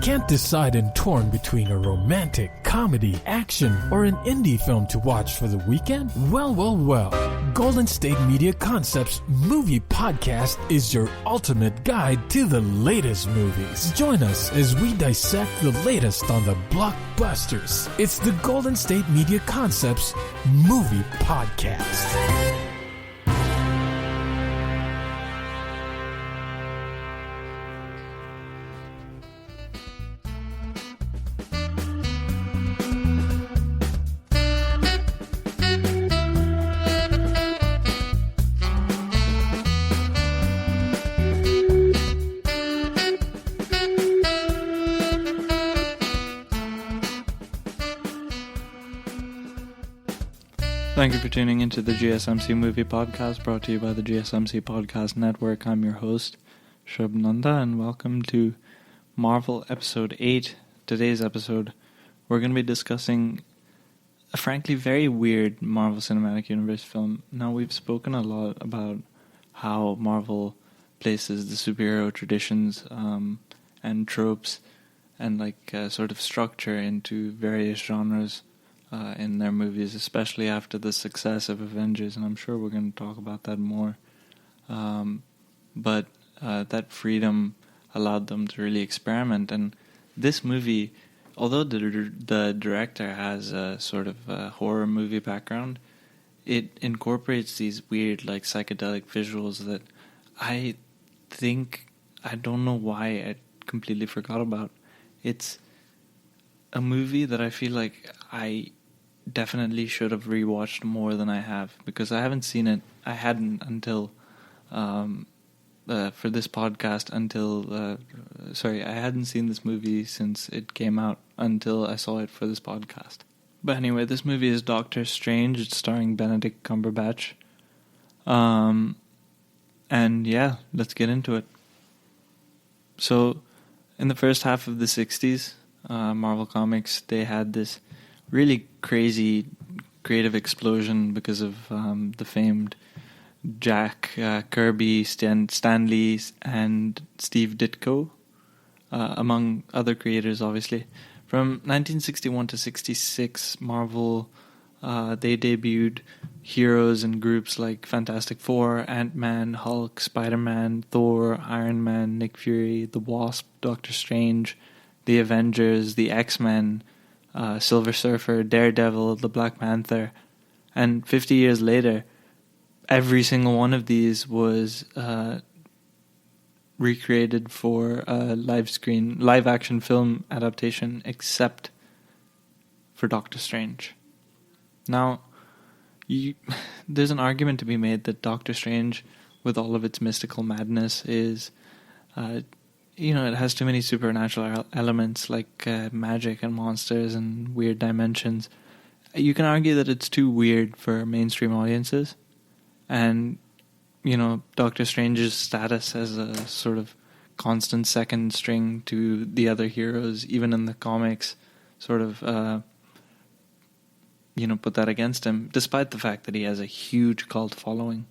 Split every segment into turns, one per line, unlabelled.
Can't decide and torn between a romantic, comedy, action, or an indie film to watch for the weekend? Well. Golden State Media Concepts Movie Podcast is your ultimate guide to the latest movies. Join us as we dissect the latest on the blockbusters. It's the Golden State Media Concepts Movie Podcast.
Thank you for tuning into the GSMC Movie Podcast, brought to you by the GSMC Podcast Network. I'm your host, Shubh Nanda, and welcome to Marvel Episode 8. Today's episode, we're going to be discussing a frankly very weird Marvel Cinematic Universe film. Now, we've spoken a lot about how Marvel places the superhero traditions and tropes and sort of structure into various genres in their movies, especially after the success of Avengers, and I'm sure we're going to talk about that more. But that freedom allowed them to really experiment, and this movie, although the director has a sort of a horror movie background, it incorporates these weird, psychedelic visuals that I don't know why I completely forgot about. It's a movie that I feel like I definitely should have rewatched more than I have, because I haven't seen it. I hadn't until for this podcast I hadn't seen this movie since it came out until I saw it for this podcast. But anyway, this movie is Doctor Strange. It's starring Benedict Cumberbatch. And yeah, let's get into it. So, in the first half of the 60s, Marvel Comics, they had this really crazy creative explosion because of the famed Jack Kirby, Stan Lee, and Steve Ditko, among other creators, obviously. From 1961 to 66, Marvel, they debuted heroes in groups like Fantastic Four, Ant-Man, Hulk, Spider-Man, Thor, Iron Man, Nick Fury, The Wasp, Doctor Strange, the Avengers, the X-Men, Silver Surfer, Daredevil, the Black Panther, and 50 years later, every single one of these was recreated for a live action film adaptation, except for Doctor Strange. Now, there's an argument to be made that Doctor Strange, with all of its mystical madness, is it has too many supernatural elements like magic and monsters and weird dimensions. You can argue that it's too weird for mainstream audiences. And, Doctor Strange's status as a sort of constant second string to the other heroes, even in the comics, sort of, put that against him, despite the fact that he has a huge cult following.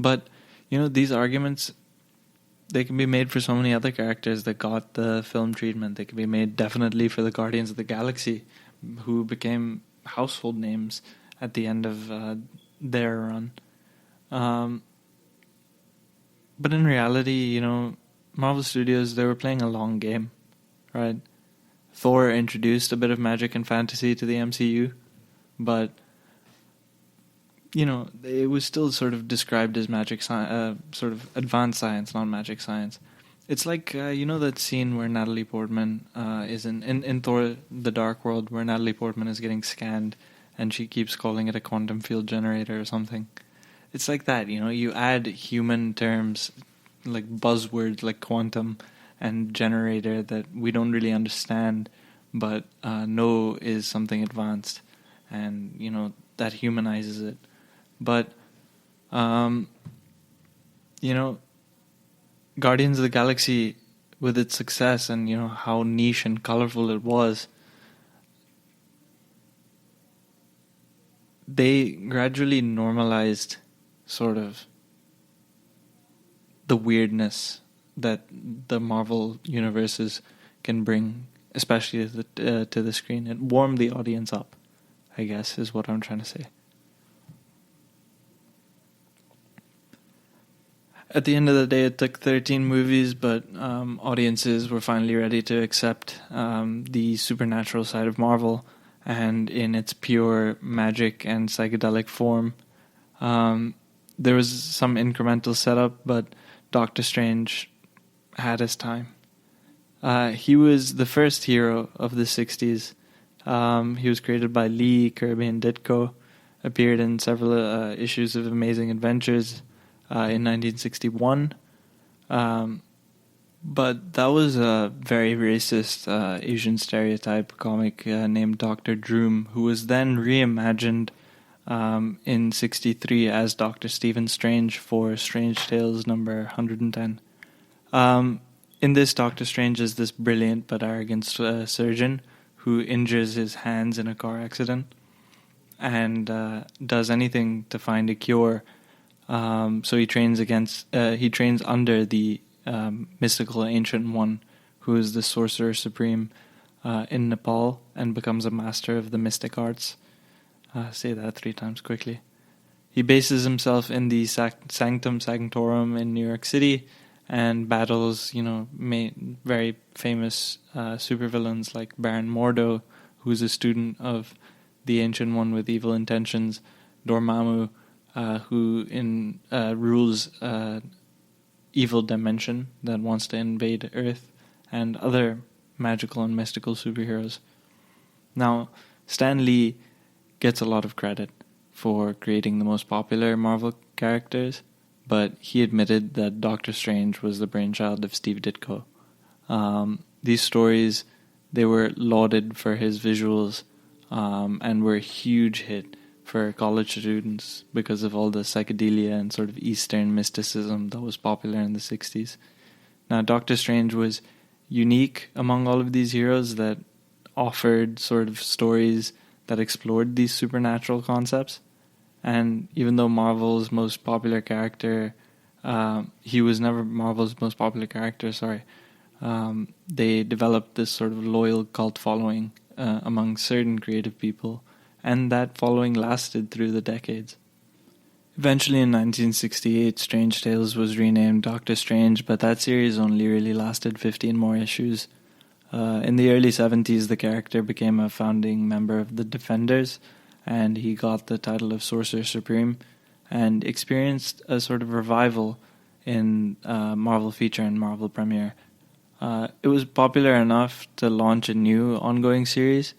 But, these arguments, they can be made for so many other characters that got the film treatment. They can be made definitely for the Guardians of the Galaxy, who became household names at the end of their run. But in reality, Marvel Studios, they were playing a long game, right? Thor introduced a bit of magic and fantasy to the MCU, but it was still sort of described as magic science, sort of advanced science, not magic science. It's like, that scene where Natalie Portman is in Thor, The Dark World, where Natalie Portman is getting scanned and she keeps calling it a quantum field generator or something. It's like that, you add human terms, like buzzwords like quantum and generator that we don't really understand, but know is something advanced, and, that humanizes it. But, Guardians of the Galaxy, with its success and, how niche and colorful it was, they gradually normalized sort of the weirdness that the Marvel universe is can bring, especially to the screen. It warmed the audience up, I guess, is what I'm trying to say. At the end of the day, it took 13 movies, but audiences were finally ready to accept the supernatural side of Marvel, and in its pure magic and psychedelic form. There was some incremental setup, but Doctor Strange had his time. He was the first hero of the 60s. He was created by Lee, Kirby, and Ditko, appeared in several issues of Amazing Adventures in 1961. But that was a very racist Asian stereotype comic named Dr. Droom, who was then reimagined in 63 as Dr. Stephen Strange for Strange Tales number 110. In this, Doctor Strange is this brilliant but arrogant surgeon who injures his hands in a car accident and does anything to find a cure. So he trains under the mystical Ancient One, who is the Sorcerer Supreme in Nepal, and becomes a master of the mystic arts. Say that 3 times quickly. He bases himself in the Sanctum Sanctorum in New York City and battles, very famous supervillains like Baron Mordo, who's a student of the Ancient One with evil intentions, Dormammu, who rules evil dimension that wants to invade Earth, and other magical and mystical superheroes. Now, Stan Lee gets a lot of credit for creating the most popular Marvel characters, but he admitted that Doctor Strange was the brainchild of Steve Ditko. These stories, they were lauded for his visuals and were a huge hit for college students because of all the psychedelia and sort of Eastern mysticism that was popular in the 60s. Now, Doctor Strange was unique among all of these heroes that offered sort of stories that explored these supernatural concepts. And even though Marvel's most popular character, he was never Marvel's most popular character, they developed this sort of loyal cult following among certain creative people, and that following lasted through the decades. Eventually in 1968, Strange Tales was renamed Doctor Strange, but that series only really lasted 15 more issues. In the early 70s, the character became a founding member of the Defenders, and he got the title of Sorcerer Supreme, and experienced a sort of revival in Marvel Feature and Marvel Premiere. It was popular enough to launch a new ongoing series,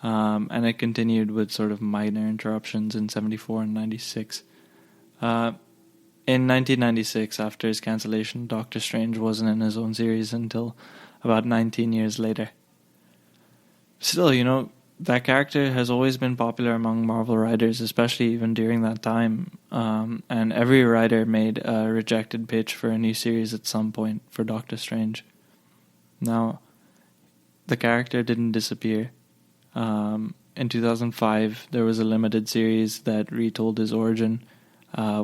and it continued with sort of minor interruptions in 74 and 96. In 1996, after his cancellation, Doctor Strange wasn't in his own series until about 19 years later. Still, that character has always been popular among Marvel writers, especially even during that time. And every writer made a rejected pitch for a new series at some point for Doctor Strange. Now, the character didn't disappear. In 2005, there was a limited series that retold his origin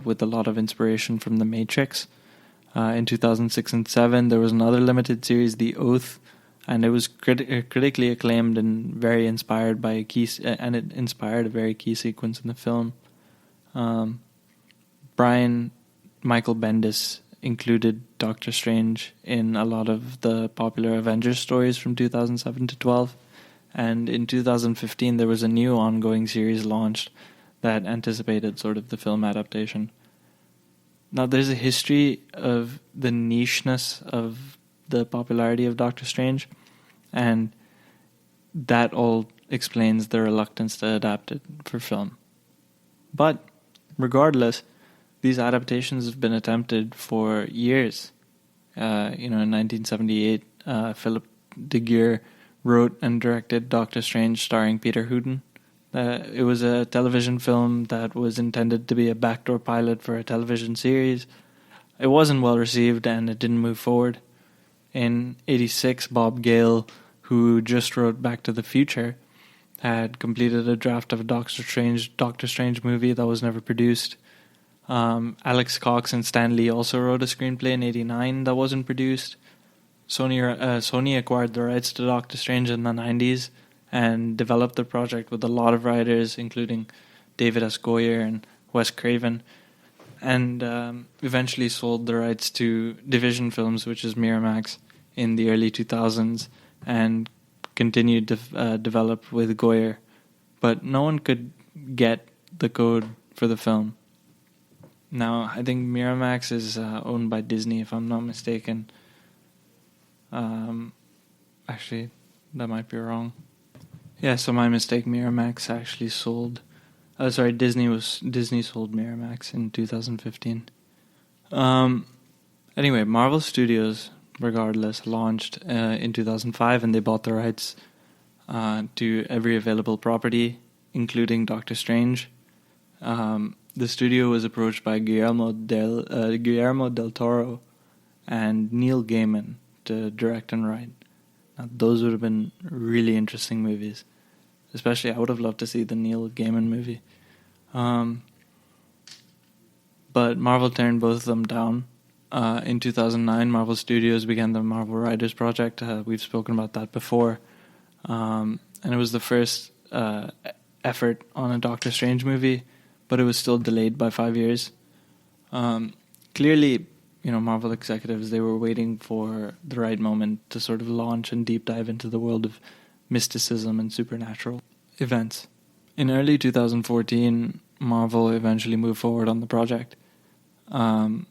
with a lot of inspiration from The Matrix. In 2006 and 2007, there was another limited series, The Oath, and it was critically acclaimed and very inspired by and it inspired a very key sequence in the film. Brian Michael Bendis included Doctor Strange in a lot of the popular Avengers stories from 2007 to 12, and in 2015 there was a new ongoing series launched that anticipated sort of the film adaptation. Now, there's a history of the nicheness of the popularity of Doctor Strange, and that all explains the reluctance to adapt it for film. But regardless, these adaptations have been attempted for years. In 1978, Philip DeGuire wrote and directed Doctor Strange starring Peter Hooton. It was a television film that was intended to be a backdoor pilot for a television series. It wasn't well received and it didn't move forward. In 86, Bob Gale, who just wrote Back to the Future, had completed a draft of a Doctor Strange movie that was never produced. Alex Cox and Stan Lee also wrote a screenplay in 89 that wasn't produced. Sony acquired the rights to Doctor Strange in the 90s and developed the project with a lot of writers, including David S. Goyer and Wes Craven, and eventually sold the rights to Division Films, which is Miramax, in the early 2000s, and continued to develop with Goyer. But no one could get the code for the film. Now, I think Miramax is owned by Disney, if I'm not mistaken. Actually, that might be wrong. Yeah, so my mistake. Miramax actually sold. Disney sold Miramax in 2015. Anyway, Marvel Studios, regardless, launched in 2005, and they bought the rights to every available property, including Doctor Strange. The studio was approached by Guillermo del Toro and Neil Gaiman to direct and write. Now, those would have been really interesting movies. Especially, I would have loved to see the Neil Gaiman movie. But Marvel turned both of them down. In 2009, Marvel Studios began the Marvel Writers Project. We've spoken about that before. And it was the first effort on a Doctor Strange movie, but it was still delayed by 5 years. Clearly, Marvel executives, they were waiting for the right moment to sort of launch and deep dive into the world of mysticism and supernatural events. In early 2014, Marvel eventually moved forward on the project. I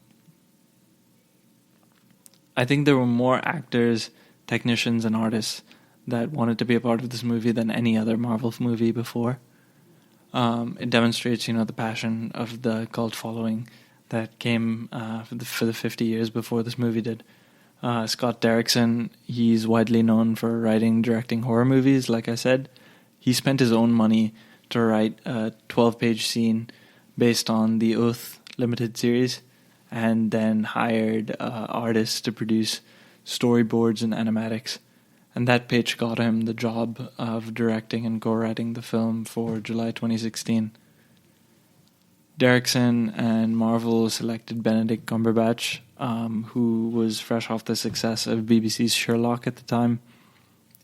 think there were more actors, technicians, and artists that wanted to be a part of this movie than any other Marvel movie before. It demonstrates, the passion of the cult following that came for the 50 years before this movie did. Scott Derickson, he's widely known for writing, directing horror movies, like I said. He spent his own money to write a 12-page scene based on the Oath limited series, and then hired artists to produce storyboards and animatics. And that pitch got him the job of directing and co-writing the film for July 2016. Derickson and Marvel selected Benedict Cumberbatch, who was fresh off the success of BBC's Sherlock at the time.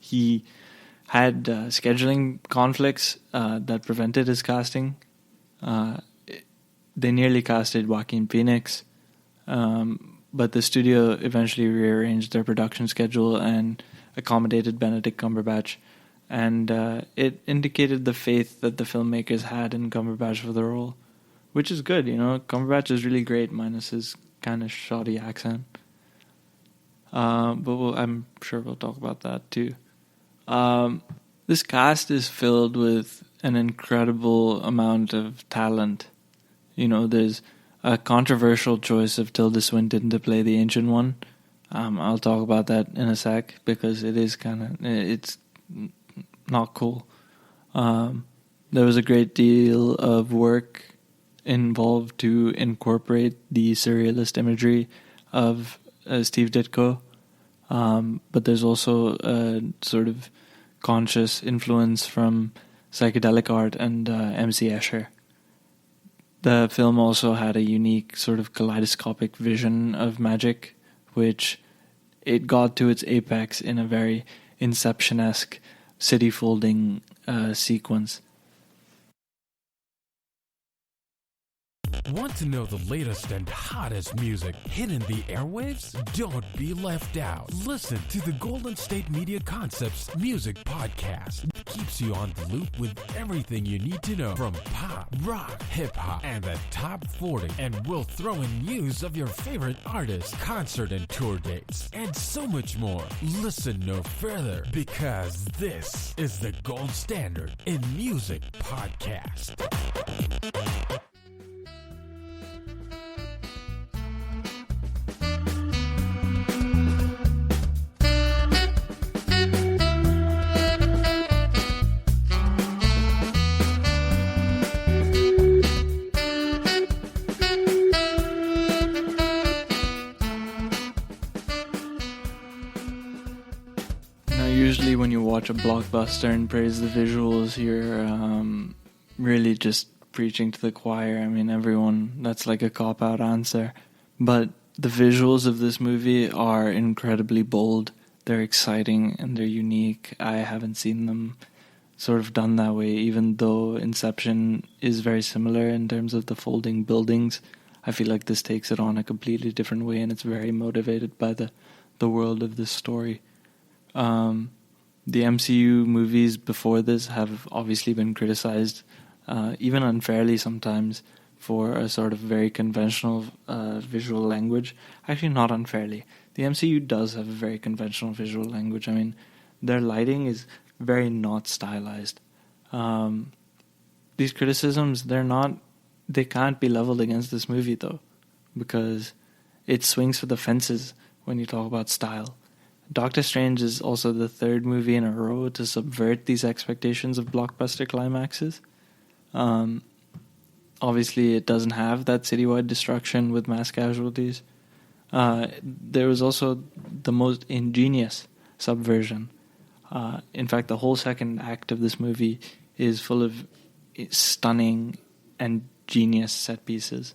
He had scheduling conflicts that prevented his casting. They nearly casted Joaquin Phoenix, but the studio eventually rearranged their production schedule and accommodated Benedict Cumberbatch, and it indicated the faith that the filmmakers had in Cumberbatch for the role, which is good. Cumberbatch is really great, minus his kind of shoddy accent. But I'm sure we'll talk about that too. This cast is filled with an incredible amount of talent. There's a controversial choice of Tilda Swinton to play the Ancient One. I'll talk about that in a sec, because it's not cool. There was a great deal of work involved to incorporate the surrealist imagery of Steve Ditko, but there's also a sort of conscious influence from psychedelic art and M.C. Escher. The film also had a unique sort of kaleidoscopic vision of magic, which it got to its apex in a very Inception-esque city-folding sequence.
Want to know the latest and hottest music hitting the airwaves? Don't be left out. Listen to the Golden State Media Concepts Music Podcast. It keeps you on the loop with everything you need to know from pop, rock, hip-hop, and the top 40. And we'll throw in news of your favorite artists, concert and tour dates, and so much more. Listen no further, because this is the gold standard in music podcast.
Usually when you watch a blockbuster and praise the visuals, you're really just preaching to the choir. I mean, everyone, that's like a cop-out answer. But The visuals of this movie are incredibly bold. They're exciting and they're unique. I haven't seen them sort of done that way, even though Inception is very similar in terms of the folding buildings. I feel like this takes it on a completely different way, and it's very motivated by the world of this story. The MCU movies before this have obviously been criticized, even unfairly sometimes, for a sort of very conventional visual language. Actually, not unfairly. The MCU does have a very conventional visual language. I mean, their lighting is very not stylized. These criticisms, they can't be leveled against this movie though, because it swings for the fences when you talk about style. Doctor Strange is also the third movie in a row to subvert these expectations of blockbuster climaxes. Obviously, it doesn't have that citywide destruction with mass casualties. There was also the most ingenious subversion. In fact, the whole second act of this movie is full of stunning and genius set pieces.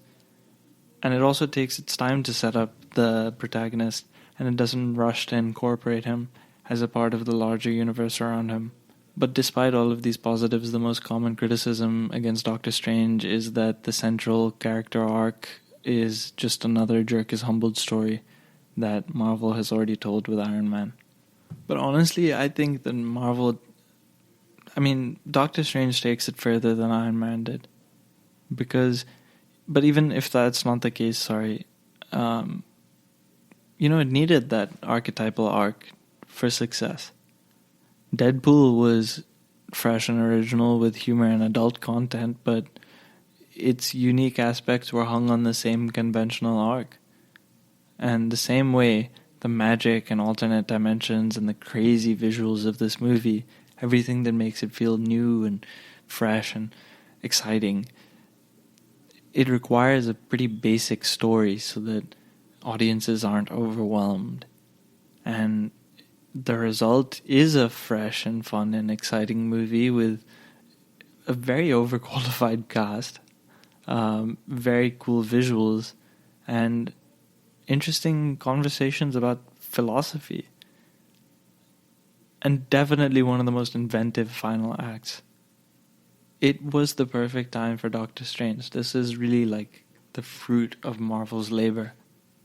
And it also takes its time to set up the protagonist, and it doesn't rush to incorporate him as a part of the larger universe around him. But despite all of these positives, the most common criticism against Doctor Strange is that the central character arc is just another jerk is humbled story that Marvel has already told with Iron Man. But honestly, I think that Doctor Strange takes it further than Iron Man did. But even if that's not the case, it needed that archetypal arc for success. Deadpool was fresh and original with humor and adult content, but its unique aspects were hung on the same conventional arc. And the same way, the magic and alternate dimensions and the crazy visuals of this movie, everything that makes it feel new and fresh and exciting, it requires a pretty basic story so that audiences aren't overwhelmed. And the result is a fresh and fun and exciting movie with a very overqualified cast, very cool visuals, and interesting conversations about philosophy. And definitely one of the most inventive final acts. It was the perfect time for Doctor Strange. This is really like the fruit of Marvel's labor.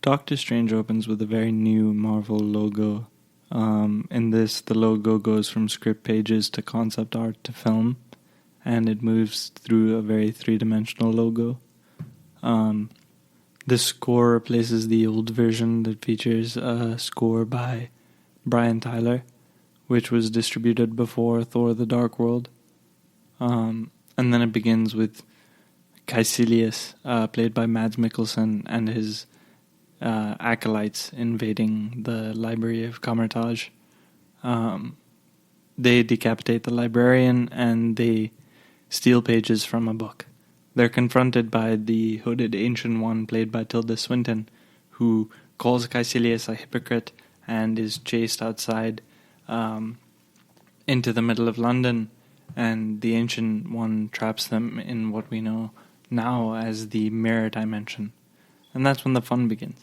Doctor Strange opens with a very new Marvel logo. In this, the logo goes from script pages to concept art to film, and it moves through a very three-dimensional logo. The score replaces the old version that features a score by Brian Tyler, which was distributed before Thor: The Dark World. And then it begins with Caecilius, played by Mads Mikkelsen, and his acolytes invading the Library of Kamar-Taj. They decapitate the librarian and they steal pages from a book. They're confronted by the hooded Ancient One, played by Tilda Swinton, who calls Caecilius a hypocrite and is chased outside into the middle of London, and the Ancient One traps them in what we know now as the mirror dimension. And that's when the fun begins.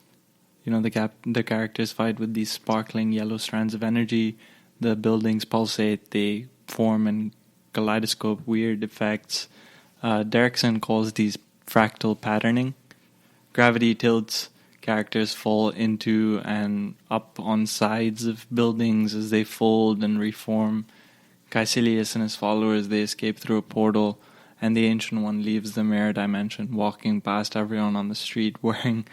The characters fight with these sparkling yellow strands of energy, the buildings pulsate, they form in kaleidoscope weird effects. Derickson calls these fractal patterning. Gravity tilts, characters fall into and up on sides of buildings as they fold and reform. Caecilius and his followers, they escape through a portal, and the Ancient One leaves the mirror dimension, walking past everyone on the street wearing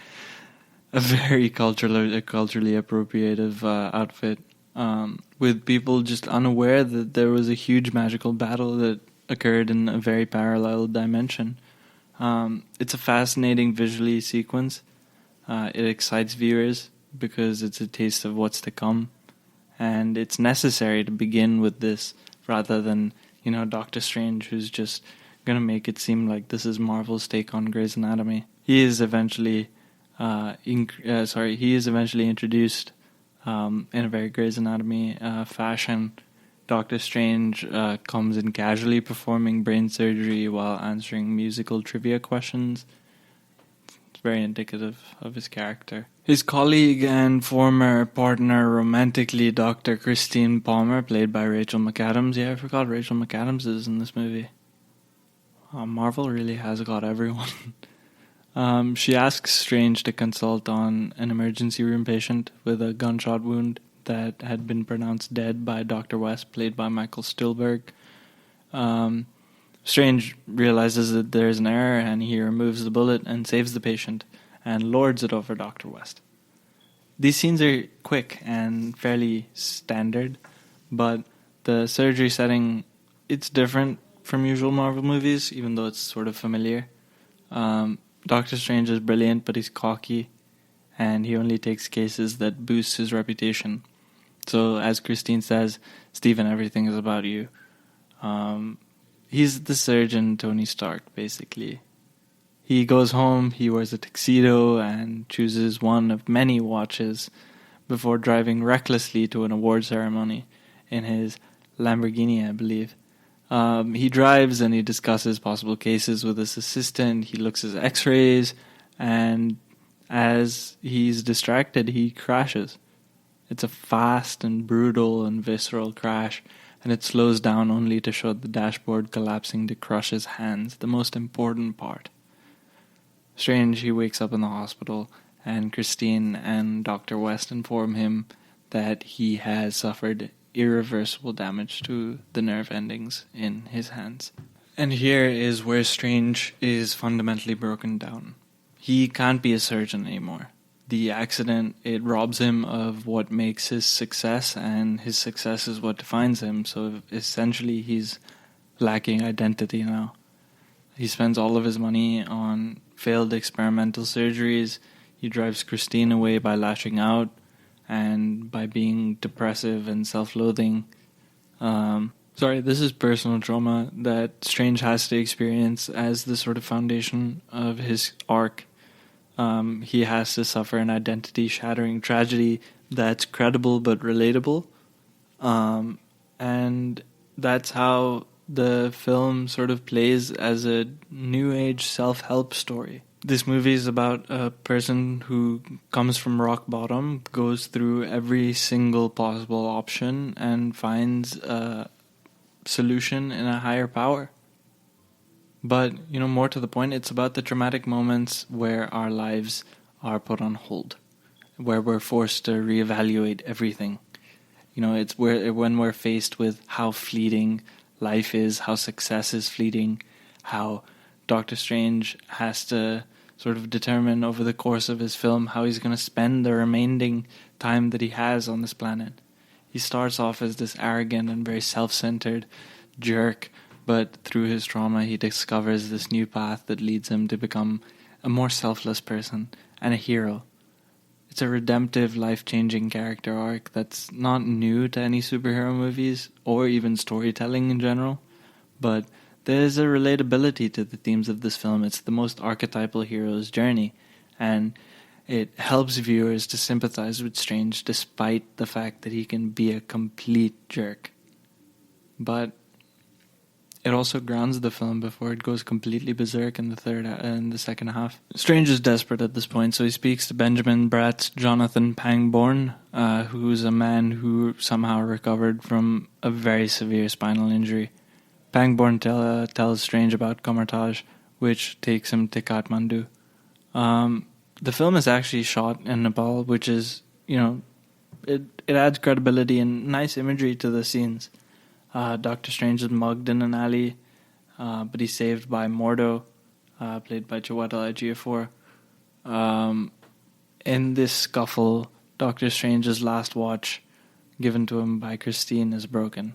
a very culturally appropriative outfit, with people just unaware that there was a huge magical battle that occurred in a very parallel dimension. It's a fascinating visually sequence. It excites viewers because it's a taste of what's to come, and it's necessary to begin with this rather than Doctor Strange, who's just gonna make it seem like this is Marvel's take on Grey's Anatomy. He is eventually introduced in a very Grey's Anatomy fashion. Doctor Strange comes in casually performing brain surgery while answering musical trivia questions. It's very indicative of his character. His colleague and former partner romantically, Dr. Christine Palmer, played by Rachel McAdams. Yeah, I forgot Rachel McAdams is in this movie. Marvel really has got everyone. She asks Strange to consult on an emergency room patient with a gunshot wound that had been pronounced dead by Dr. West, played by Michael Stuhlbarg. Strange realizes that there is an error, and he removes the bullet and saves the patient and lords it over Dr. West. These scenes are quick and fairly standard, but the surgery setting, it's different from usual Marvel movies, even though it's sort of familiar. Doctor Strange is brilliant, but he's cocky, and he only takes cases that boost his reputation. So, as Christine says, Stephen, everything is about you. He's the surgeon Tony Stark, basically. He goes home, he wears a tuxedo, and chooses one of many watches before driving recklessly to an award ceremony in his Lamborghini, I believe. He drives and he discusses possible cases with his assistant. He looks at x-rays, and as he's distracted, he crashes. It's a fast and brutal and visceral crash, and it slows down only to show the dashboard collapsing to crush his hands, the most important part. Strange, he wakes up in the hospital, and Christine and Dr. West inform him that he has suffered irreversible damage to the nerve endings in his hands. And here is where Strange is fundamentally broken down. He can't be a surgeon anymore. The accident, it robs him of what makes his success, and his success is what defines him. So essentially he's lacking identity now. He spends all of his money on failed experimental surgeries. He drives Christine away by lashing out and by being depressive and self-loathing. This is personal trauma that Strange has to experience as the sort of foundation of his arc. He has to suffer an identity-shattering tragedy that's credible but relatable. And that's how the film sort of plays as a new age self-help story. This movie is about a person who comes from rock bottom, goes through every single possible option, and finds a solution in a higher power. But, more to the point, it's about the dramatic moments where our lives are put on hold, where we're forced to reevaluate everything. It's when we're faced with how fleeting life is, how success is fleeting, how Doctor Strange has to sort of determine over the course of his film how he's going to spend the remaining time that he has on this planet. He starts off as this arrogant and very self-centered jerk, but through his trauma he discovers this new path that leads him to become a more selfless person and a hero. It's a redemptive, life-changing character arc that's not new to any superhero movies or even storytelling in general, but there's a relatability to the themes of this film. It's the most archetypal hero's journey, and it helps viewers to sympathize with Strange despite the fact that he can be a complete jerk. But it also grounds the film before it goes completely berserk in the second half. Strange is desperate at this point, so he speaks to Benjamin Bratt's Jonathan Pangborn, who's a man who somehow recovered from a very severe spinal injury. Pangborn tells Strange about Kamar-Taj, which takes him to Kathmandu. The film is actually shot in Nepal, which is, it adds credibility and nice imagery to the scenes. Doctor Strange is mugged in an alley, but he's saved by Mordo, played by Chiwetel Ejiofor. In this scuffle, Doctor Strange's last watch, given to him by Christine, is broken.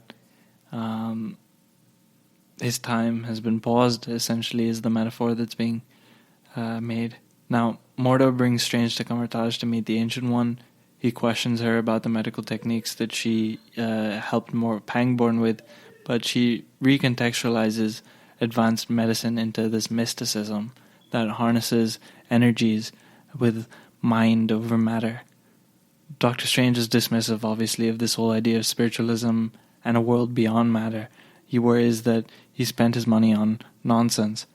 His time has been paused, essentially, is the metaphor that's being made. Now, Mordo brings Strange to Kamar-Taj to meet the Ancient One. He questions her about the medical techniques that she helped Pangborn with, but she recontextualizes advanced medicine into this mysticism that harnesses energies with mind over matter. Doctor Strange is dismissive, obviously, of this whole idea of spiritualism and a world beyond matter. He worries that he spent his money on nonsense.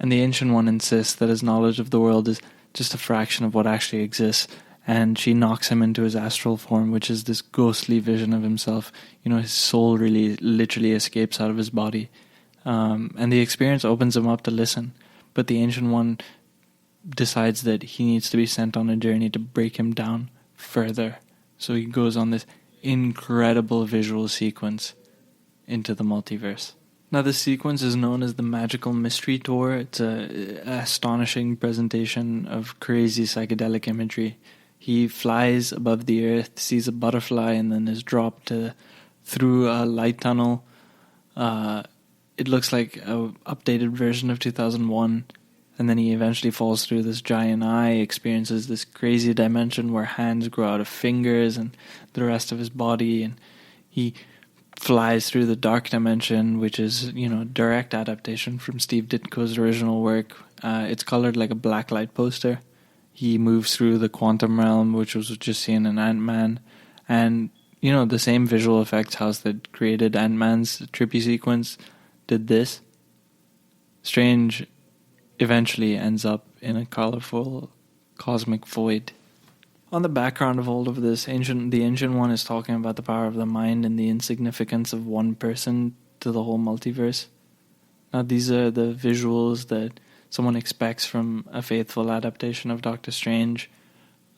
And the Ancient One insists that his knowledge of the world is just a fraction of what actually exists, and she knocks him into his astral form, which is this ghostly vision of himself. His soul really literally escapes out of his body. And the experience opens him up to listen, but the Ancient One decides that he needs to be sent on a journey to break him down further. So he goes on this incredible visual sequence into the multiverse. Now, this sequence is known as the Magical Mystery Tour. It's an astonishing presentation of crazy psychedelic imagery. He flies above the earth, sees a butterfly, and then is dropped through a light tunnel. It looks like an updated version of 2001. And then he eventually falls through this giant eye, experiences this crazy dimension where hands grow out of fingers and the rest of his body. And he flies through the dark dimension, which is, direct adaptation from Steve Ditko's original work. It's colored like a blacklight poster. He moves through the quantum realm, which was just seen in Ant-Man. And, the same visual effects house that created Ant-Man's trippy sequence did this. Strange eventually ends up in a colorful cosmic void. On the background of all of this, the Ancient One is talking about the power of the mind and the insignificance of one person to the whole multiverse. Now, these are the visuals that someone expects from a faithful adaptation of Doctor Strange.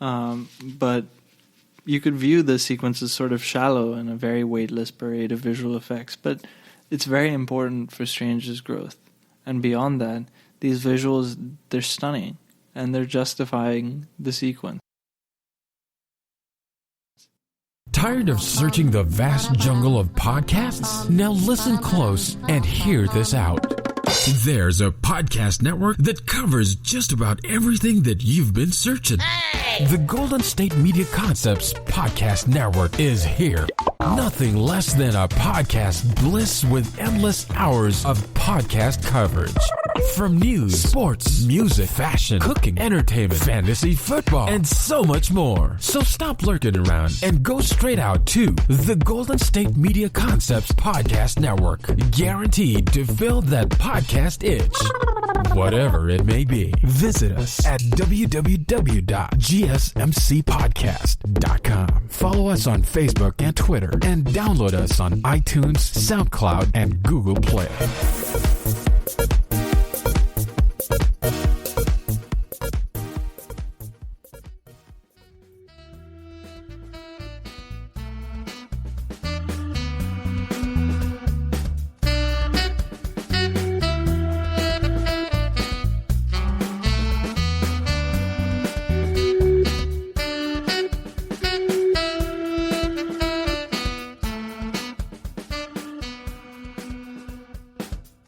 But you could view the sequence as sort of shallow and a very weightless parade of visual effects, but it's very important for Strange's growth. And beyond that, these visuals, they're stunning, and they're justifying the sequence.
Tired of searching the vast jungle of podcasts? Now listen close and hear this out. There's a podcast network that covers just about everything that you've been searching. Hey! The Golden State Media Concepts Podcast Network is here. Nothing less than a podcast bliss with endless hours of podcast coverage. From news, sports, music, fashion, cooking, entertainment, fantasy, football, and so much more. So stop lurking around and go straight out to the Golden State Media Concepts Podcast Network. Guaranteed to fill that podcast itch. Whatever it may be. Visit us at www.gsmcpodcast.com. Follow us on Facebook and Twitter, and download us on iTunes, SoundCloud, and Google Play.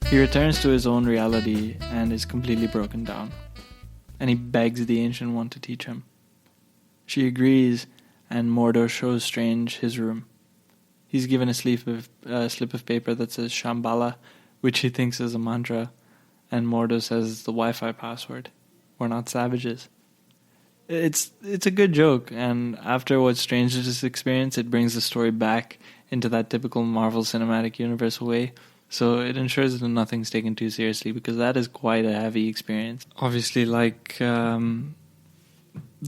He returns to his own reality and is completely broken down, and he begs the Ancient One to teach him. She agrees, and Mordo shows Strange his room. He's given a slip of paper that says Shambhala, which he thinks is a mantra, and Mordo says it's the Wi-Fi password. We're not savages. It's a good joke, and after what Strange just experienced, it brings the story back into that typical Marvel Cinematic Universe way. So it ensures that nothing's taken too seriously, because that is quite a heavy experience. Obviously, like the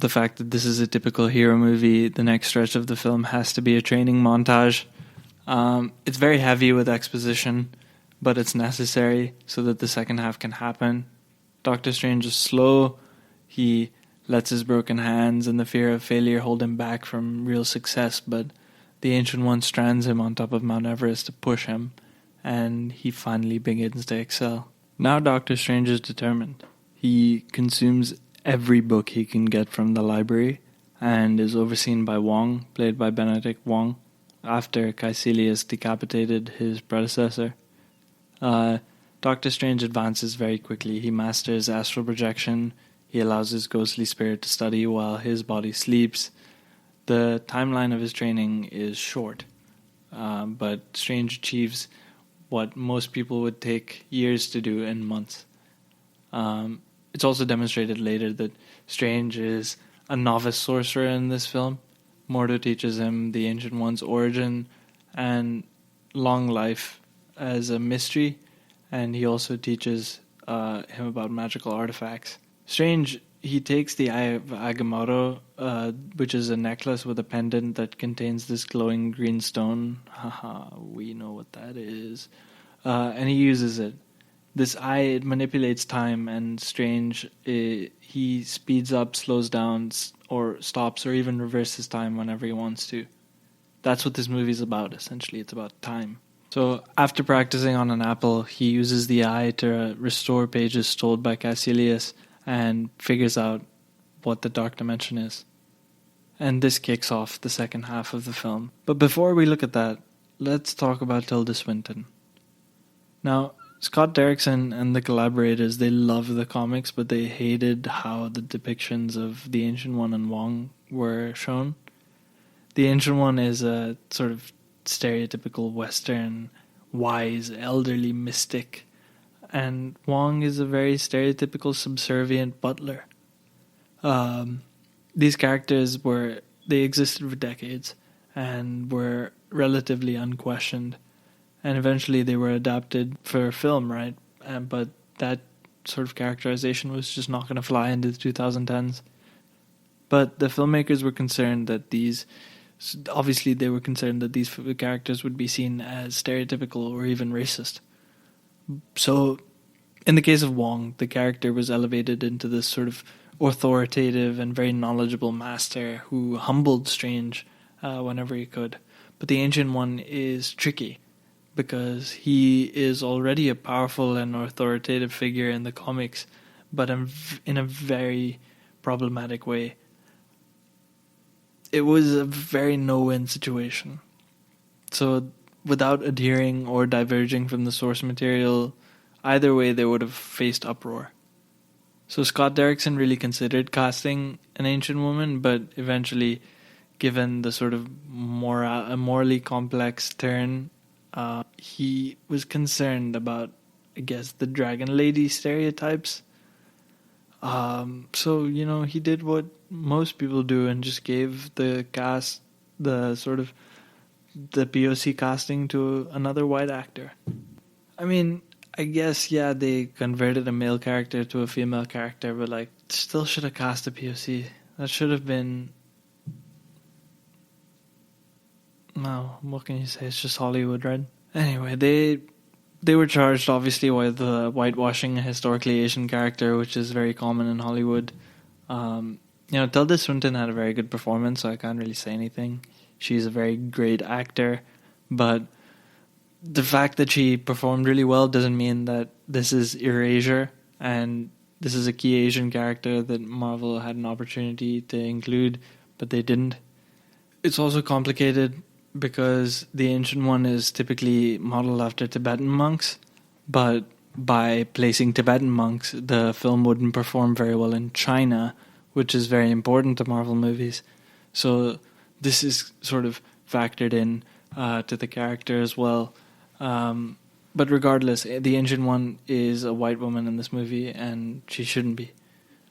fact that this is a typical hero movie, the next stretch of the film has to be a training montage. It's very heavy with exposition, but it's necessary so that the second half can happen. Doctor Strange is slow. He lets his broken hands and the fear of failure hold him back from real success, but the Ancient One strands him on top of Mount Everest to push him, and he finally begins to excel. Now Doctor Strange is determined. He consumes every book he can get from the library and is overseen by Wong, played by Benedict Wong, after Caecilius decapitated his predecessor. Doctor Strange advances very quickly. He masters astral projection. He allows his ghostly spirit to study while his body sleeps. The timeline of his training is short, but Strange achieves what most people would take years to do in months. It's also demonstrated later that Strange is a novice sorcerer in this film. Mordo teaches him the Ancient One's origin and long life as a mystery, and he also teaches him about magical artifacts. Strange, he takes the Eye of Agamotto, which is a necklace with a pendant that contains this glowing green stone. Haha, we know what that is. And he uses it. This eye, it manipulates time, and Strange, he speeds up, slows down, or stops, or even reverses time whenever he wants to. That's what this movie is about, essentially. It's about time. So, after practicing on an apple, he uses the eye to restore pages stolen by Caecilius and figures out what the Dark Dimension is. And this kicks off the second half of the film. But before we look at that, let's talk about Tilda Swinton. Now, Scott Derickson and the collaborators, they loved the comics, but they hated how the depictions of the Ancient One and Wong were shown. The Ancient One is a sort of stereotypical Western, wise, elderly mystic, and Wong is a very stereotypical subservient butler. These characters they existed for decades and were relatively unquestioned. And eventually they were adapted for film, right? But that sort of characterization was just not going to fly into the 2010s. But the filmmakers were concerned that these characters would be seen as stereotypical or even racist. So, in the case of Wong, the character was elevated into this sort of authoritative and very knowledgeable master who humbled Strange whenever he could. But the Ancient One is tricky, because he is already a powerful and authoritative figure in the comics, but in a very problematic way. It was a very no-win situation. So, without adhering or diverging from the source material, either way they would have faced uproar. So Scott Derickson really considered casting an ancient woman, but eventually, given the sort of morally complex turn, he was concerned about, I guess, the Dragon Lady stereotypes. So, he did what most people do and just gave the cast the POC casting to another white actor. I mean, I guess, yeah, they converted a male character to a female character, but, still should have cast a POC. That should have been... No, what can you say? It's just Hollywood, right? Anyway, they were charged, obviously, with whitewashing a historically Asian character, which is very common in Hollywood. Tilda Swinton had a very good performance, so I can't really say anything. She's a very great actor, but the fact that she performed really well doesn't mean that this is erasure, and this is a key Asian character that Marvel had an opportunity to include, but they didn't. It's also complicated because the Ancient One is typically modeled after Tibetan monks, but by placing Tibetan monks, the film wouldn't perform very well in China, which is very important to Marvel movies. So this is sort of factored in to the character as well. But regardless, the Ancient One is a white woman in this movie, and she shouldn't be.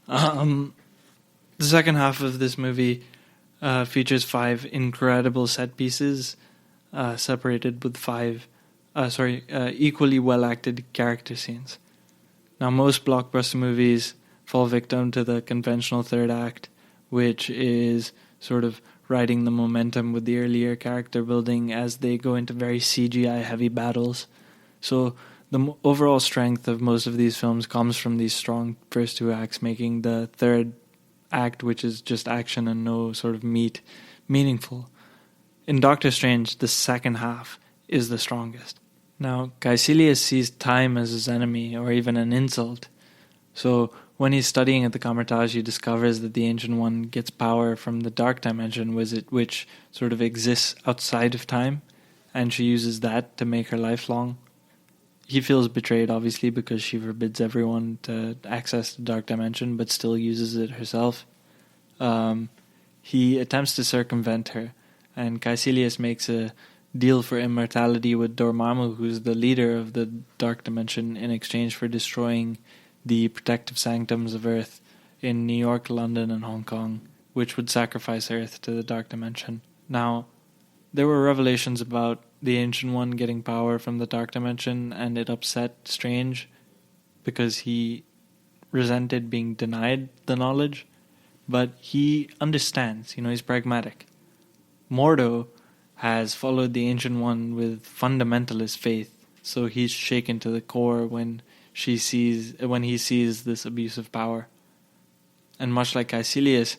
The second half of this movie features 5 incredible set pieces, separated with 5 equally well-acted character scenes. Now, most blockbuster movies fall victim to the conventional third act, which is sort of riding the momentum with the earlier character building as they go into very CGI-heavy battles. So the overall strength of most of these films comes from these strong first 2 acts, making the third act, which is just action and no sort of meat, meaningful. In Doctor Strange, the second half is the strongest. Now, Caecilius sees time as his enemy, or even an insult. So when he's studying at the Kamar-Taj, he discovers that the Ancient One gets power from the Dark Dimension, which sort of exists outside of time, and she uses that to make her lifelong. He feels betrayed, obviously, because she forbids everyone to access the Dark Dimension, but still uses it herself. He attempts to circumvent her, and Caecilius makes a deal for immortality with Dormammu, who's the leader of the Dark Dimension, in exchange for destroying the protective sanctums of Earth in New York, London, and Hong Kong, which would sacrifice Earth to the Dark Dimension. Now, there were revelations about the Ancient One getting power from the Dark Dimension, and it upset Strange, because he resented being denied the knowledge, but he understands, he's pragmatic. Mordo has followed the Ancient One with fundamentalist faith, so he's shaken to the core when he sees this abuse of power. And much like Caecilius,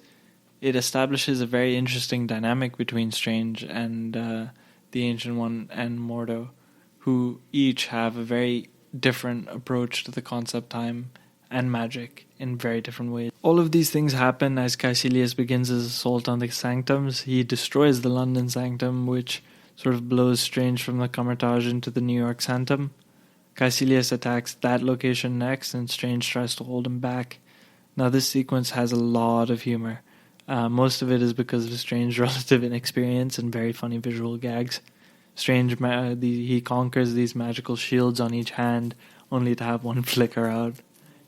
it establishes a very interesting dynamic between Strange and the Ancient One and Mordo, who each have a very different approach to the concept time and magic in very different ways. All of these things happen as Caecilius begins his assault on the sanctums. He destroys the London sanctum, which sort of blows Strange from the Comertage into the New York sanctum. Caecilius attacks that location next, and Strange tries to hold him back. Now, this sequence has a lot of humor. Most of it is because of Strange's relative inexperience and very funny visual gags. Strange, he conquers these magical shields on each hand, only to have one flicker out.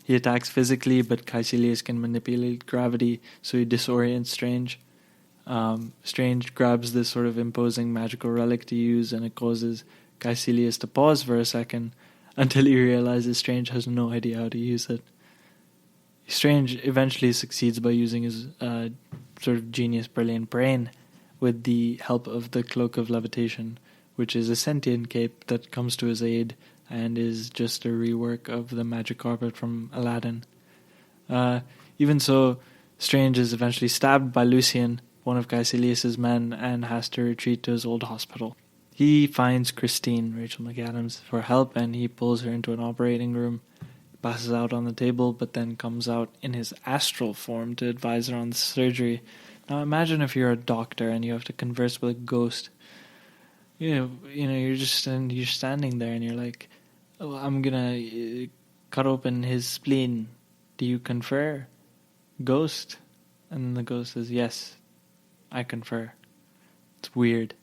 He attacks physically, but Caecilius can manipulate gravity, so he disorients Strange. Strange grabs this sort of imposing magical relic to use, and it causes Caecilius to pause for a second until he realizes Strange has no idea how to use it. Strange eventually succeeds by using his sort of genius, brilliant brain with the help of the Cloak of Levitation, which is a sentient cape that comes to his aid and is just a rework of the magic carpet from Aladdin. Even so, Strange is eventually stabbed by Lucian, one of Caecilius' men, and has to retreat to his old hospital. He finds Christine, Rachel McAdams, for help, and he pulls her into an operating room, passes out on the table, but then comes out in his astral form to advise her on the surgery. Now imagine if you're a doctor and you have to converse with a ghost. You're standing there and you're like, oh, I'm gonna cut open his spleen. Do you confer? Ghost? And the ghost says, yes, I confer. It's weird.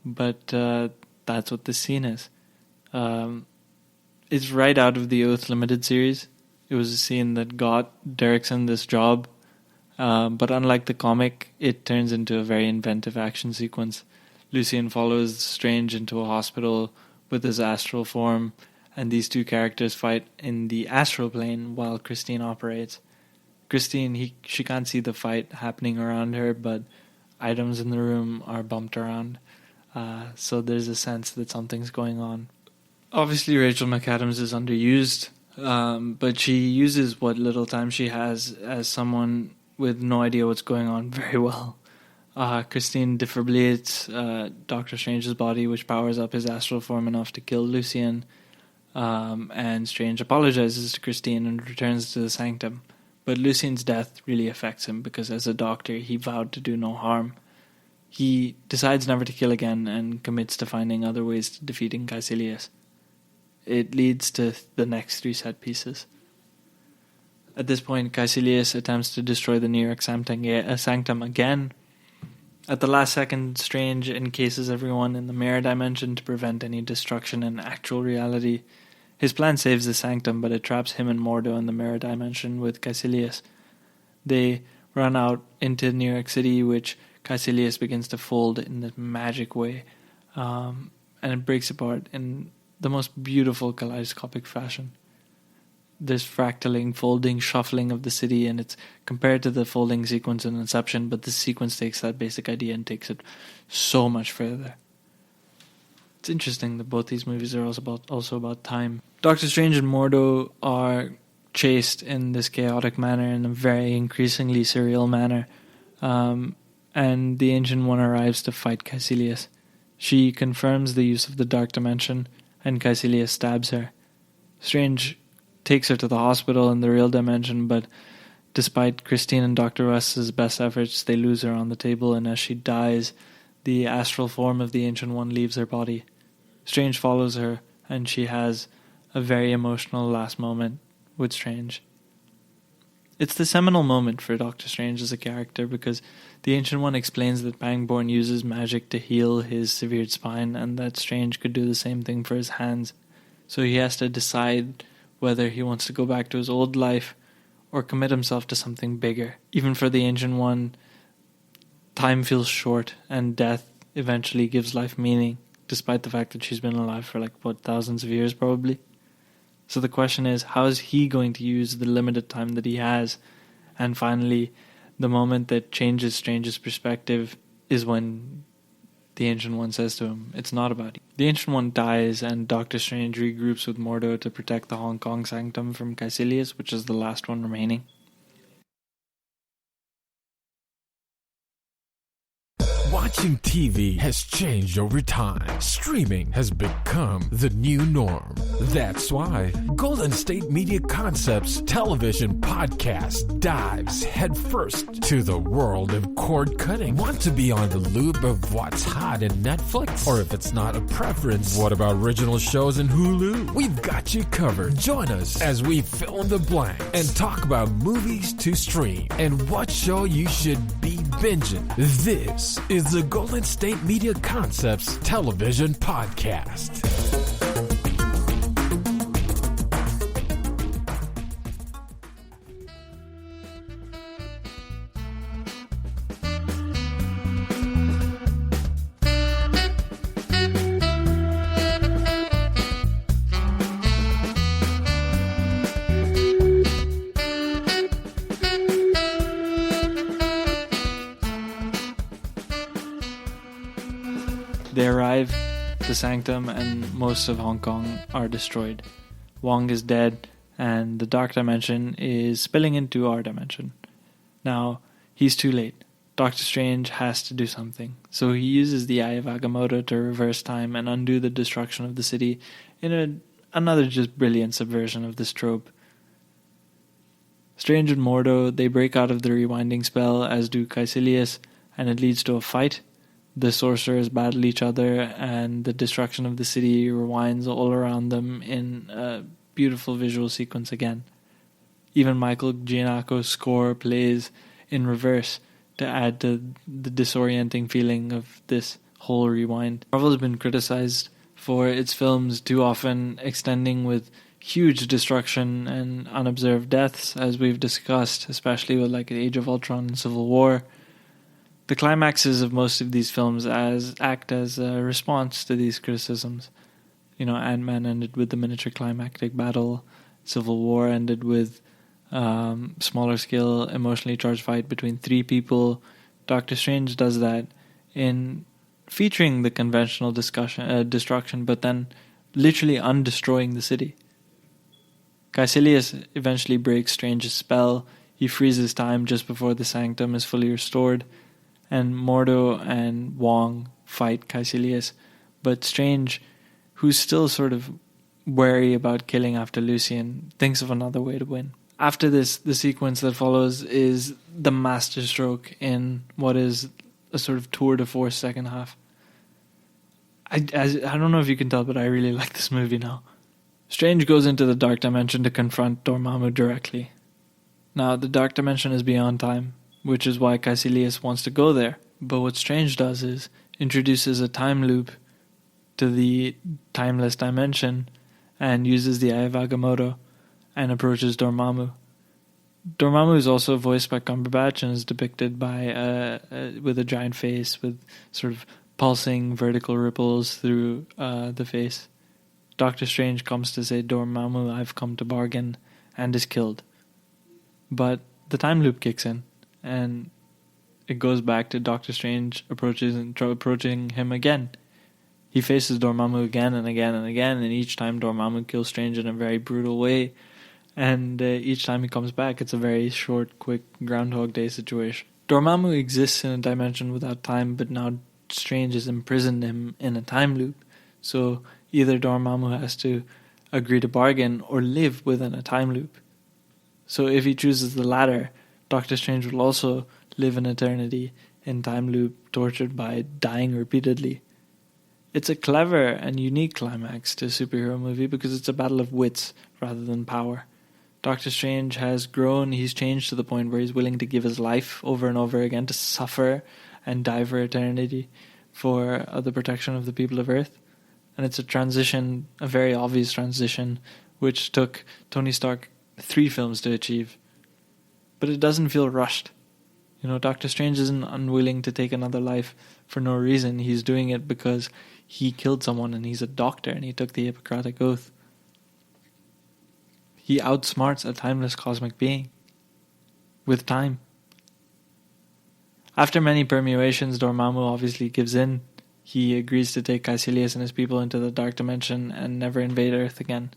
But that's what this scene is. It's right out of the Oath Limited series. It was a scene that got Derickson this job. But unlike the comic, it turns into a very inventive action sequence. Lucian follows Strange into a hospital with his astral form, and these two characters fight in the astral plane while Christine operates. Christine, she can't see the fight happening around her, but items in the room are bumped around. So there's a sense that something's going on. Obviously, Rachel McAdams is underused, but she uses what little time she has as someone with no idea what's going on very well. Christine defibrillates Doctor Strange's body, which powers up his astral form enough to kill Lucian, and Strange apologizes to Christine and returns to the sanctum. But Lucian's death really affects him because as a doctor, he vowed to do no harm. He decides never to kill again and commits to finding other ways to defeating Caecilius. It leads to the next three set pieces. At this point, Caecilius attempts to destroy the New York sanctum again. At the last second, Strange encases everyone in the mirror dimension to prevent any destruction in actual reality. His plan saves the sanctum, but it traps him and Mordo in the mirror dimension with Caecilius. They run out into New York City, which Caecilius begins to fold in this magic way, and it breaks apart in the most beautiful kaleidoscopic fashion. There's fractaling, folding, shuffling of the city, and it's compared to the folding sequence in Inception, but this sequence takes that basic idea and takes it so much further. It's interesting that both these movies are also about time. Doctor Strange and Mordo are chased in this chaotic manner, in a very increasingly surreal manner, and the Ancient One arrives to fight Caecilius. She confirms the use of the Dark Dimension, and Caecilius stabs her. Strange takes her to the hospital in the real dimension, but despite Christine and Dr. West's best efforts, they lose her on the table, and as she dies, the astral form of the Ancient One leaves her body. Strange follows her, and she has a very emotional last moment with Strange. It's the seminal moment for Doctor Strange as a character because the Ancient One explains that Pangborn uses magic to heal his severed spine and that Strange could do the same thing for his hands. So he has to decide whether he wants to go back to his old life or commit himself to something bigger. Even for the Ancient One, time feels short and death eventually gives life meaning, despite the fact that she's been alive for thousands of years probably. So the question is, how is he going to use the limited time that he has? And finally, the moment that changes Strange's perspective is when the Ancient One says to him, it's not about you. The Ancient One dies, and Doctor Strange regroups with Mordo to protect the Hong Kong Sanctum from Caecilius, which is the last one remaining.
Watching TV has changed over time. Streaming has become the new norm. That's why Golden State Media Concepts television podcast dives headfirst to the world of cord cutting. Want to be on the loop of what's hot in Netflix? Or if it's not a preference, what about original shows in Hulu? We've got you covered. Join us as we fill in the blank and talk about movies to stream and what show you should be binging. This is the Golden State Media Concepts television podcast.
They arrive, the Sanctum and most of Hong Kong are destroyed. Wong is dead, and the Dark Dimension is spilling into our dimension. Now, he's too late. Doctor Strange has to do something, so he uses the Eye of Agamotto to reverse time and undo the destruction of the city in another just brilliant subversion of this trope. Strange and Mordo, they break out of the rewinding spell, as do Caecilius, and it leads to a fight. The sorcerers battle each other, and the destruction of the city rewinds all around them in a beautiful visual sequence again. Even Michael Giannako's score plays in reverse to add to the disorienting feeling of this whole rewind. Marvel has been criticized for its films too often extending with huge destruction and unobserved deaths, as we've discussed, especially with like Age of Ultron and Civil War. The climaxes of most of these films act as a response to these criticisms. You know, Ant-Man ended with the miniature climactic battle. Civil War ended with smaller scale, emotionally charged fight between three people. Doctor Strange does that in featuring the conventional destruction, but then literally undestroying the city. Caecilius eventually breaks Strange's spell. He freezes time just before the Sanctum is fully restored. And Mordo and Wong fight Caecilius, but Strange, who's still sort of wary about killing after Lucian, thinks of another way to win. After this, the sequence that follows is the masterstroke in what is a sort of tour de force second half. I don't know if you can tell, but I really like this movie now. Strange goes into the Dark Dimension to confront Dormammu directly. Now, the Dark Dimension is beyond time, which is why Caecilius wants to go there. But what Strange does is introduces a time loop to the timeless dimension and uses the Eye of Agamotto and approaches Dormammu. Dormammu is also voiced by Cumberbatch and is depicted by with a giant face with sort of pulsing vertical ripples through the face. Doctor Strange comes to say, "Dormammu, I've come to bargain," and is killed. But the time loop kicks in, and it goes back to Doctor Strange approaching him again. He faces Dormammu again and again and again, and each time Dormammu kills Strange in a very brutal way. And each time he comes back, it's a very short, quick Groundhog Day situation. Dormammu exists in a dimension without time, but now Strange has imprisoned him in a time loop. So either Dormammu has to agree to bargain or live within a time loop. So if he chooses the latter, Doctor Strange will also live in eternity in time loop, tortured by dying repeatedly. It's a clever and unique climax to a superhero movie because it's a battle of wits rather than power. Doctor Strange has grown, he's changed to the point where he's willing to give his life over and over again to suffer and die for eternity for the protection of the people of Earth. And it's a transition, a very obvious transition, which took Tony Stark 3 films to achieve. But it doesn't feel rushed. You know, Doctor Strange isn't unwilling to take another life for no reason. He's doing it because he killed someone and he's a doctor and he took the Hippocratic Oath. He outsmarts a timeless cosmic being. With time. After many permutations, Dormammu obviously gives in. He agrees to take Caecilius and his people into the Dark Dimension and never invade Earth again.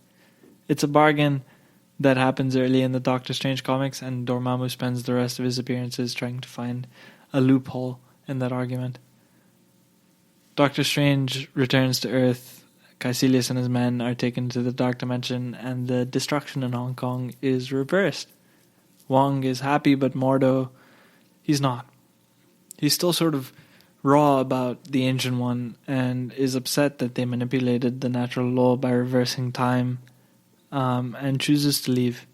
It's a bargain that happens early in the Doctor Strange comics, and Dormammu spends the rest of his appearances trying to find a loophole in that argument. Doctor Strange returns to Earth. Caecilius and his men are taken to the Dark Dimension, and the destruction in Hong Kong is reversed. Wong is happy, but Mordo, he's not. He's still sort of raw about the Ancient One and is upset that they manipulated the natural law by reversing time, and chooses to leave.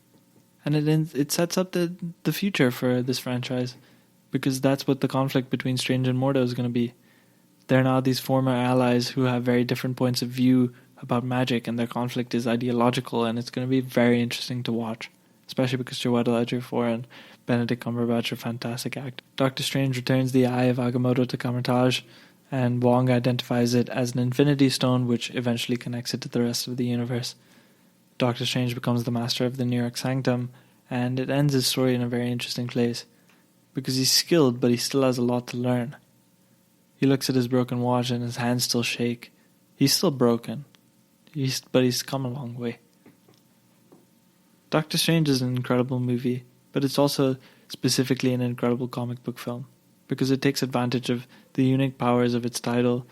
And it sets up the future for this franchise, because that's what the conflict between Strange and Mordo is going to be. They're now these former allies who have very different points of view about magic, and their conflict is ideological, and it's going to be very interesting to watch, especially because Chiwetel Ejiofor and Benedict Cumberbatch are fantastic actors. Doctor Strange returns the Eye of Agamotto to Kamar-Taj, and Wong identifies it as an Infinity Stone, which eventually connects it to the rest of the universe. Doctor Strange becomes the master of the New York Sanctum, and it ends his story in a very interesting place, because he's skilled, but he still has a lot to learn. He looks at his broken watch and his hands still shake. He's still broken, but he's come a long way. Doctor Strange is an incredible movie, but it's also specifically an incredible comic book film, because it takes advantage of the unique powers of its title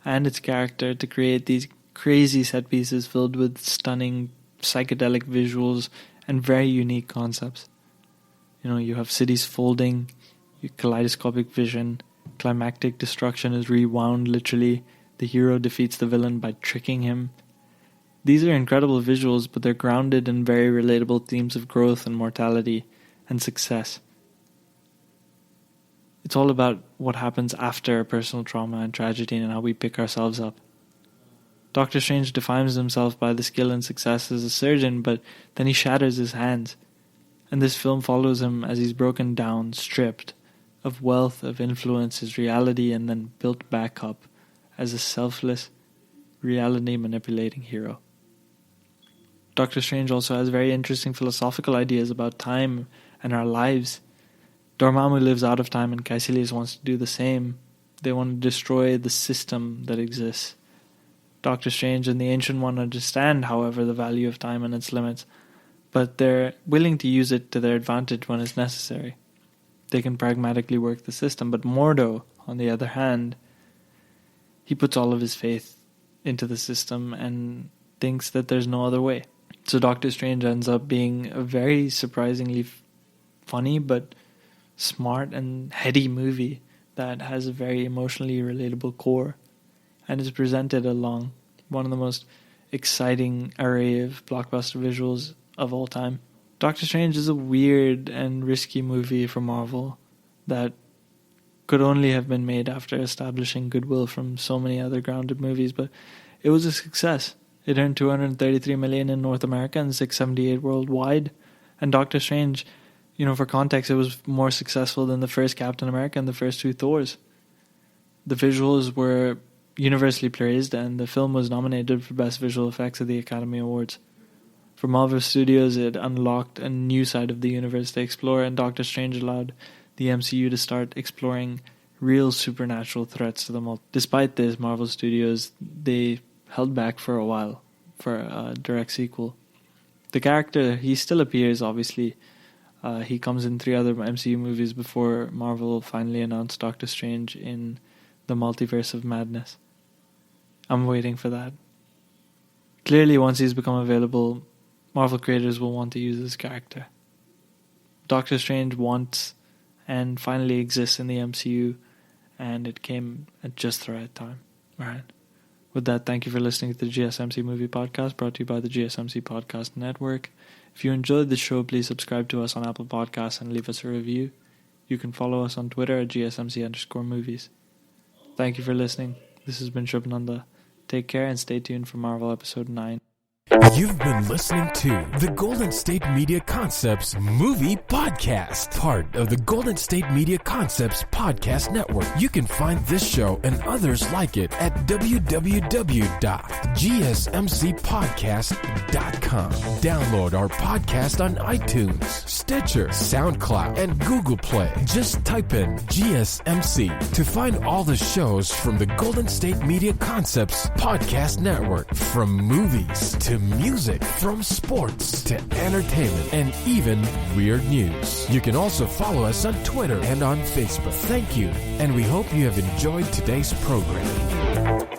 and its character to create these crazy set pieces filled with stunning psychedelic visuals and very unique concepts. You have cities folding, kaleidoscopic vision, climactic destruction is rewound literally, the hero defeats the villain by tricking him. These are incredible visuals, but they're grounded in very relatable themes of growth and mortality and success. It's all about what happens after a personal trauma and tragedy and how we pick ourselves up. Doctor Strange defines himself by the skill and success as a surgeon, but then he shatters his hands. And this film follows him as he's broken down, stripped of wealth, of influence, his reality, and then built back up as a selfless, reality-manipulating hero. Doctor Strange also has very interesting philosophical ideas about time and our lives. Dormammu lives out of time, and Caecilius wants to do the same. They want to destroy the system that exists. Doctor Strange and the Ancient One understand, however, the value of time and its limits, but they're willing to use it to their advantage when it's necessary. They can pragmatically work the system, but Mordo, on the other hand, he puts all of his faith into the system and thinks that there's no other way. So Doctor Strange ends up being a very surprisingly funny but smart and heady movie that has a very emotionally relatable core and is presented along one of the most exciting array of blockbuster visuals of all time. Doctor Strange is a weird and risky movie for Marvel that could only have been made after establishing goodwill from so many other grounded movies, but it was a success. It earned $233 million in North America and $678 worldwide. And Doctor Strange, for context, it was more successful than the first Captain America and the first two Thors. The visuals were universally praised, and the film was nominated for Best Visual Effects at the Academy Awards. For Marvel Studios, it unlocked a new side of the universe to explore, and Doctor Strange allowed the MCU to start exploring real supernatural threats to the multiverse. Despite this, Marvel Studios, they held back for a while for a direct sequel. The character, he still appears, obviously. He comes in 3 other MCU movies before Marvel finally announced Doctor Strange in the Multiverse of Madness. I'm waiting for that. Clearly, once he's become available, Marvel creators will want to use this character. Doctor Strange wants and finally exists in the MCU, and it came at just the right time. Alright. With that, thank you for listening to the GSMC Movie Podcast, brought to you by the GSMC Podcast Network. If you enjoyed the show, please subscribe to us on Apple Podcasts and leave us a review. You can follow us on Twitter at GSMC_movies. Thank you for listening. This has been Shubh. Take care and stay tuned for Marvel Episode 9.
You've been listening to the Golden State Media Concepts Movie Podcast, part of the Golden State Media Concepts Podcast Network. You can find this show and others like it at www.gsmcpodcast.com. Download our podcast on iTunes, Stitcher, SoundCloud, and Google Play. Just type in GSMC to find all the shows from the Golden State Media Concepts Podcast Network, from movies to music, from sports to entertainment, and even weird news. You can also follow us on Twitter and on Facebook. Thank you, and we hope you have enjoyed today's program.